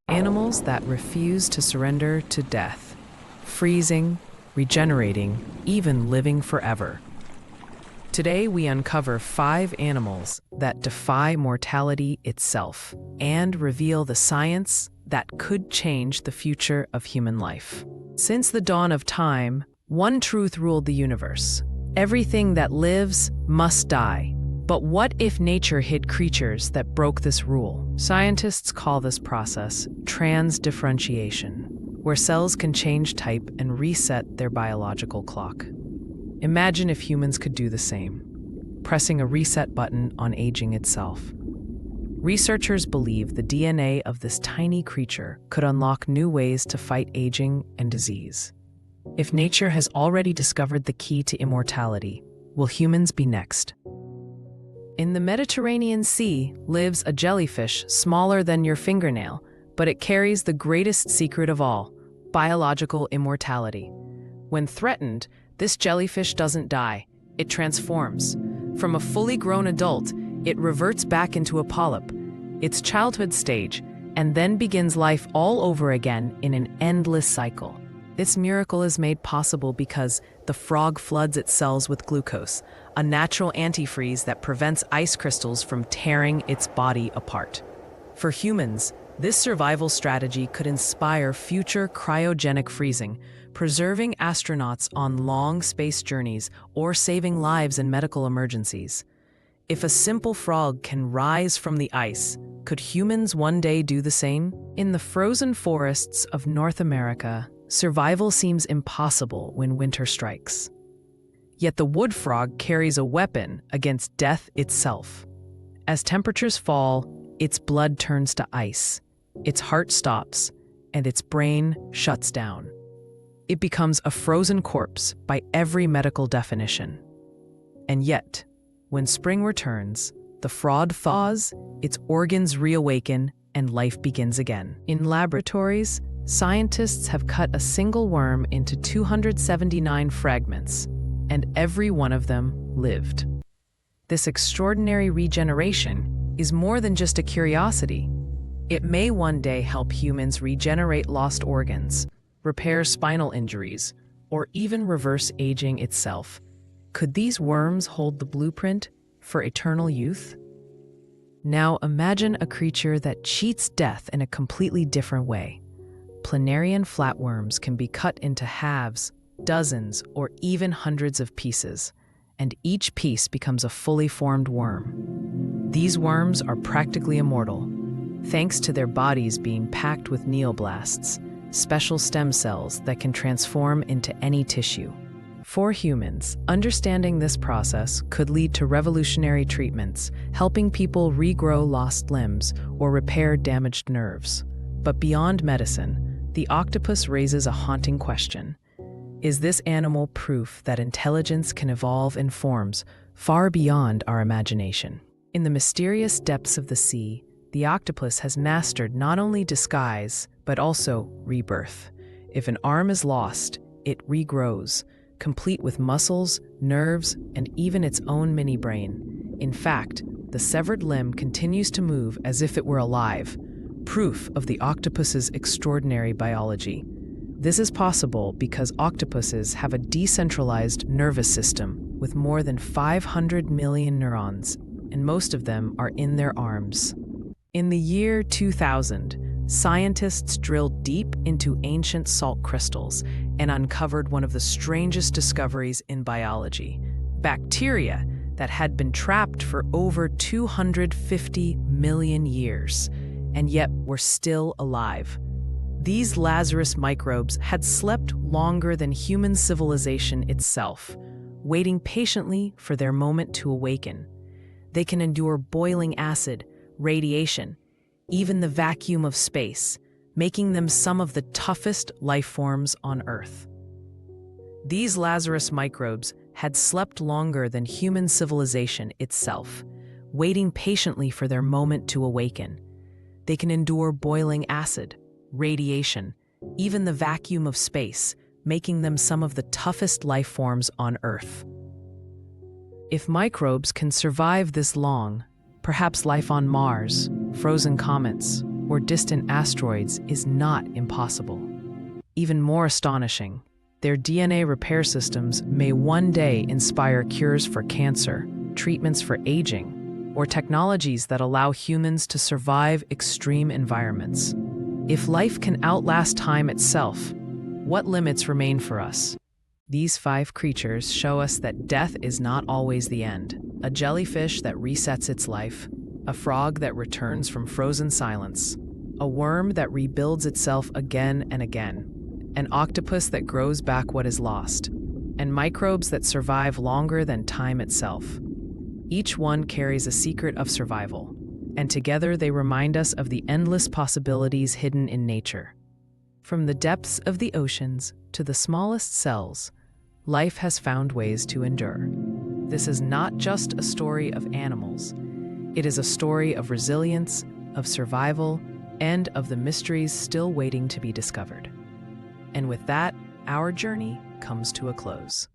Animals that refuse to surrender to death, freezing, regenerating, even living forever. Today, we uncover 5 animals that defy mortality itself and reveal the science that could change the future of human life. Since the dawn of time, one truth ruled the universe: everything that lives must die. But what if nature hid creatures that broke this rule? Scientists call this process transdifferentiation, where cells can change type and reset their biological clock. Imagine if humans could do the same, pressing a reset button on aging itself. Researchers believe the DNA of this tiny creature could unlock new ways to fight aging and disease. If nature has already discovered the key to immortality, will humans be next? In the Mediterranean Sea lives a jellyfish smaller than your fingernail, but it carries the greatest secret of all: biological immortality. When threatened, this jellyfish doesn't die, it transforms. From a fully grown adult, it reverts back into a polyp, its childhood stage, and then begins life all over again in an endless cycle. This miracle is made possible because the frog floods its cells with glucose, a natural antifreeze that prevents ice crystals from tearing its body apart. For humans, this survival strategy could inspire future cryogenic freezing, preserving astronauts on long space journeys or saving lives in medical emergencies. If a simple frog can rise from the ice, could humans one day do the same? In the frozen forests of North America, survival seems impossible when winter strikes. Yet the wood frog carries a weapon against death itself. As temperatures fall, its blood turns to ice, its heart stops, and its brain shuts down. It becomes a frozen corpse by every medical definition. And yet, when spring returns, the frog thaws, its organs reawaken, and life begins again. In laboratories, scientists have cut a single worm into 279 fragments, and every one of them lived. This extraordinary regeneration is more than just a curiosity. It may one day help humans regenerate lost organs, repair spinal injuries, or even reverse aging itself. Could these worms hold the blueprint for eternal youth? Now imagine a creature that cheats death in a completely different way. Planarian flatworms can be cut into halves, dozens, or even hundreds of pieces, and each piece becomes a fully formed worm. These worms are practically immortal, thanks to their bodies being packed with neoblasts, special stem cells that can transform into any tissue. For humans, understanding this process could lead to revolutionary treatments, helping people regrow lost limbs or repair damaged nerves. But beyond medicine, the octopus raises a haunting question. Is this animal proof that intelligence can evolve in forms far beyond our imagination? In the mysterious depths of the sea, the octopus has mastered not only disguise, but also rebirth. If an arm is lost, it regrows, complete with muscles, nerves, and even its own mini-brain. In fact, the severed limb continues to move as if it were alive, proof of the octopus's extraordinary biology. This is possible because octopuses have a decentralized nervous system with more than 500 million neurons, and most of them are in their arms. In the year 2000, scientists drilled deep into ancient salt crystals and uncovered one of the strangest discoveries in biology: bacteria that had been trapped for over 250 million years, and yet were still alive. These Lazarus microbes had slept longer than human civilization itself, waiting patiently for their moment to awaken. They can endure boiling acid, radiation, even the vacuum of space, making them some of the toughest life forms on Earth. These Lazarus microbes had slept longer than human civilization itself, waiting patiently for their moment to awaken. They can endure boiling acid, radiation, even the vacuum of space, making them some of the toughest life forms on Earth. If microbes can survive this long, perhaps life on Mars, frozen comets, or distant asteroids is not impossible. Even more astonishing, their DNA repair systems may one day inspire cures for cancer, treatments for aging, or technologies that allow humans to survive extreme environments. If life can outlast time itself, what limits remain for us? These 5 creatures show us that death is not always the end. A jellyfish that resets its life, a frog that returns from frozen silence, a worm that rebuilds itself again and again, an octopus that grows back what is lost, and microbes that survive longer than time itself. Each one carries a secret of survival, and together they remind us of the endless possibilities hidden in nature. From the depths of the oceans to the smallest cells, life has found ways to endure. This is not just a story of animals. It is a story of resilience, of survival, and of the mysteries still waiting to be discovered. And with that, our journey comes to a close.